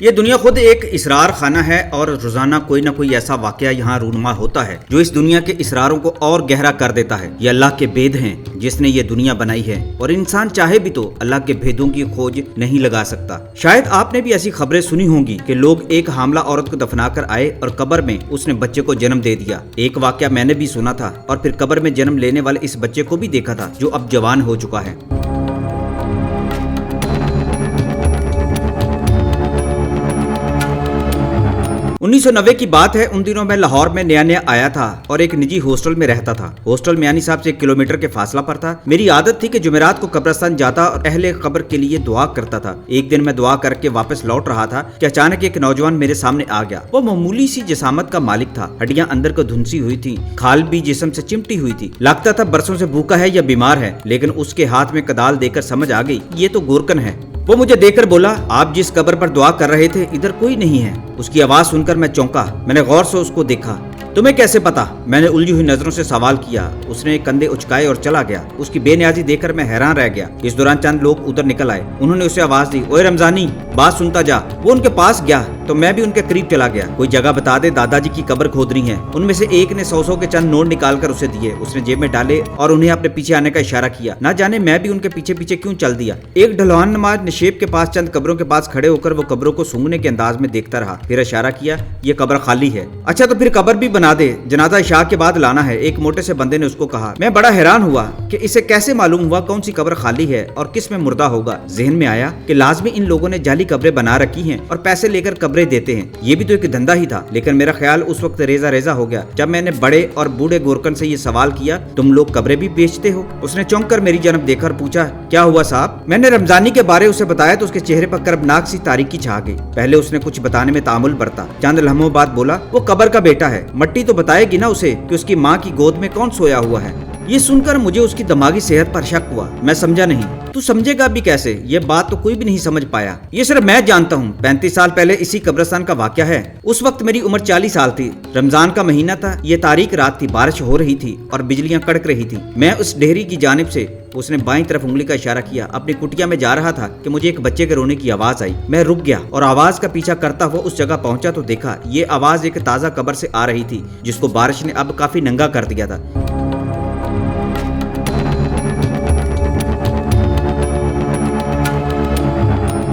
یہ دنیا خود ایک اسرار خانہ ہے اور روزانہ کوئی نہ کوئی ایسا واقعہ یہاں رونما ہوتا ہے جو اس دنیا کے اسراروں کو اور گہرا کر دیتا ہے۔ یہ اللہ کے بید ہیں جس نے یہ دنیا بنائی ہے اور انسان چاہے بھی تو اللہ کے بھیدوں کی کھوج نہیں لگا سکتا۔ شاید آپ نے بھی ایسی خبریں سنی ہوں گی کہ لوگ ایک حاملہ عورت کو دفنا کر آئے اور قبر میں اس نے بچے کو جنم دے دیا۔ ایک واقعہ میں نے بھی سنا تھا اور پھر قبر میں جنم لینے والے اس بچے کو بھی دیکھا تھا جو اب جوان ہو چکا ہے۔ 1990 کی بات ہے۔ ان دنوں میں لاہور میں نیا آیا تھا اور ایک نجی ہاسٹل میں رہتا تھا۔ ہاسٹل میانی صاحب سے 1 کلومیٹر کے فاصلہ پر تھا۔ میری عادت تھی کہ جمعرات کو قبرستان جاتا اور اہل قبر کے لیے دعا کرتا تھا۔ ایک دن میں دعا کر کے واپس لوٹ رہا تھا کہ اچانک ایک نوجوان میرے سامنے آ گیا۔ وہ معمولی سی جسامت کا مالک تھا، ہڈیاں اندر کو دھنسی ہوئی تھی، کھال بھی جسم سے چمٹی ہوئی تھی۔ لگتا تھا برسوں سے بھوکا ہے یا بیمار ہے، لیکن اس کے ہاتھ میں کدال دے کر سمجھ آ گئی یہ تو گورکن ہے۔ وہ مجھے دیکھ کر بولا، آپ جس قبر پر دعا کر رہے تھے ادھر کوئی نہیں ہے۔ اس کی آواز سن کر میں چونکا۔ میں نے غور سے اس کو دیکھا۔ تمہیں کیسے پتا؟ میں نے الجھی ہوئی نظروں سے سوال کیا۔ اس نے کندھے اچکائے اور چلا گیا۔ اس کی بے نیازی دیکھ کر میں حیران رہ گیا۔ اس دوران چند لوگ ادھر نکل آئے۔ انہوں نے اسے آواز دی، اوے رمضانی بات سنتا جا۔ وہ ان کے پاس گیا تو میں بھی ان کے قریب چلا گیا۔ کوئی جگہ بتا دے، دادا جی کی قبر کھودنی ہے۔ ان میں سے ایک نے 100 کے چند نوٹ نکال کر اسے دیے۔ اس نے جیب میں ڈالے اور انہیں اپنے پیچھے آنے کا اشارہ کیا۔ نہ جانے میں بھی ان کے پیچھے پیچھے کیوں چل دیا۔ ایک ڈھلوان نماز نشیب کے پاس چند قبروں کے پاس کھڑے ہو کر وہ قبروں کو سونگنے کے انداز میں دیکھتا رہا، پھر اشارہ کیا، یہ قبر خالی ہے۔ اچھا تو پھر قبر بھی بنا دے، جنازہ عشاء کے بعد لانا ہے، ایک موٹے سے بندے نے اس کو کہا۔ میں بڑا حیران ہوا کہ اسے کیسے معلوم ہوا کون سی قبر خالی ہے اور کس میں مردہ ہوگا۔ ذہن میں آیا کہ لازمی ان لوگوں نے جعلی قبریں بنا رکھی ہیں اور پیسے لے کر قبریں دیتے ہیں، یہ بھی تو ایک دھندا ہی تھا۔ لیکن میرا خیال اس وقت ریزہ ریزہ ہو گیا جب میں نے بڑے اور بوڑھے گورکن سے یہ سوال کیا، تم لوگ قبریں بھی بیچتے ہو؟ اس نے چونک کر میری جانب دیکھ کر پوچھا، کیا ہوا صاحب؟ میں نے رمضانی کے بارے اسے بتایا تو اس کے چہرے پر کربناک سی تاریکی چھا گئی۔ پہلے اس نے کچھ بتانے میں تعامل برتا، چند لمحوں بعد بولا، وہ قبر کا بیٹا ہے، مٹی تو بتائے گی نا اسے کہ اس کی ماں کی گود میں کون سویا ہوا ہے۔ یہ سن کر مجھے اس کی دماغی صحت پر شک ہوا۔ میں سمجھا نہیں۔ تو سمجھے گا بھی کیسے؟ یہ بات تو کوئی بھی نہیں سمجھ پایا۔ یہ صرف میں جانتا ہوں۔ 35 سال پہلے اسی قبرستان کا واقعہ ہے۔ اس وقت میری عمر 40 سال تھی، رمضان کا مہینہ تھا، یہ تاریک رات تھی، بارش ہو رہی تھی اور بجلیاں کڑک رہی تھی۔ میں اس ڈھیری کی جانب سے، اس نے بائیں طرف انگلی کا اشارہ کیا، اپنی کٹیا میں جا رہا تھا کہ مجھے ایک بچے کے رونے کی آواز آئی۔ میں رک گیا اور آواز کا پیچھا کرتا ہوا اس جگہ پہنچا تو دیکھا یہ آواز ایک تازہ قبر سے آ رہی تھی جس کو بارش نے اب کافی ننگا کر دیا تھا۔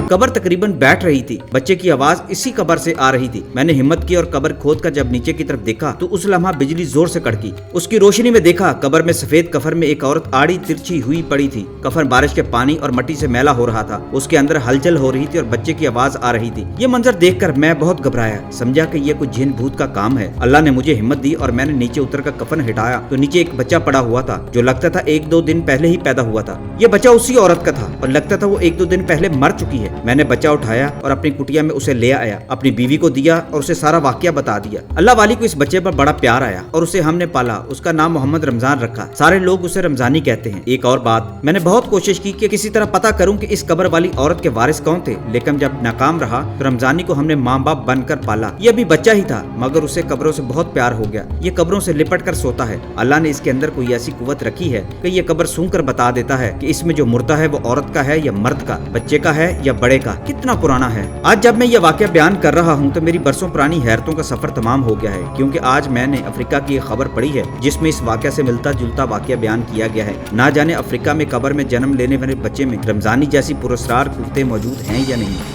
قبر تقریباً بیٹھ رہی تھی، بچے کی آواز اسی قبر سے آ رہی تھی۔ میں نے ہمت کی اور قبر کھود کر جب نیچے کی طرف دیکھا تو اس لمحہ بجلی زور سے کڑکی۔ اس کی روشنی میں دیکھا قبر میں سفید کفن میں ایک عورت آڑی ترچھی ہوئی پڑی تھی۔ کفن بارش کے پانی اور مٹی سے میلا ہو رہا تھا، اس کے اندر ہلچل ہو رہی تھی اور بچے کی آواز آ رہی تھی۔ یہ منظر دیکھ کر میں بہت گھبرایا، سمجھا کہ یہ کوئی جن بھوت کا کام ہے۔ اللہ نے مجھے ہمت دی اور میں نے نیچے اتر کر کفن ہٹایا تو نیچے ایک بچہ پڑا ہوا تھا جو لگتا تھا 1-2 دن پہلے ہی پیدا ہوا تھا۔ یہ بچہ اسی عورت کا تھا اور لگتا تھا وہ 1-2 دن پہلے مر چکی ہے۔ میں نے بچہ اٹھایا اور اپنی کٹیا میں اسے لے آیا، اپنی بیوی کو دیا اور اسے سارا واقعہ بتا دیا۔ اللہ والی کو اس بچے پر بڑا پیار آیا اور اسے ہم نے پالا۔ اس کا نام محمد رمضان رکھا، سارے لوگ اسے رمضانی کہتے ہیں۔ ایک اور بات، میں نے بہت کوشش کی کہ کسی طرح پتہ کروں کہ اس قبر والی عورت کے وارث کون تھے، لیکن جب ناکام رہا تو رمضانی کو ہم نے ماں باپ بن کر پالا۔ یہ ابھی بچہ ہی تھا مگر اسے قبروں سے بہت پیار ہو گیا۔ یہ قبروں سے لپٹ کر سوتا ہے۔ اللہ نے اس کے اندر کوئی ایسی قوت رکھی ہے کہ یہ قبر سونگ کر بتا دیتا ہے کہ اس میں جو مردہ ہے وہ عورت کا ہے یا مرد کا، بچے کا ہے یا بڑے کا۔ کتنا پرانا ہے۔ آج جب میں یہ واقعہ بیان کر رہا ہوں تو میری برسوں پرانی حیرتوں کا سفر تمام ہو گیا ہے، کیونکہ آج میں نے افریقہ کی ایک خبر پڑھی ہے جس میں اس واقعہ سے ملتا جلتا واقعہ بیان کیا گیا ہے۔ نہ جانے افریقہ میں قبر میں جنم لینے والے بچے میں رمضانی جیسی پراسرار قوتیں موجود ہیں یا نہیں۔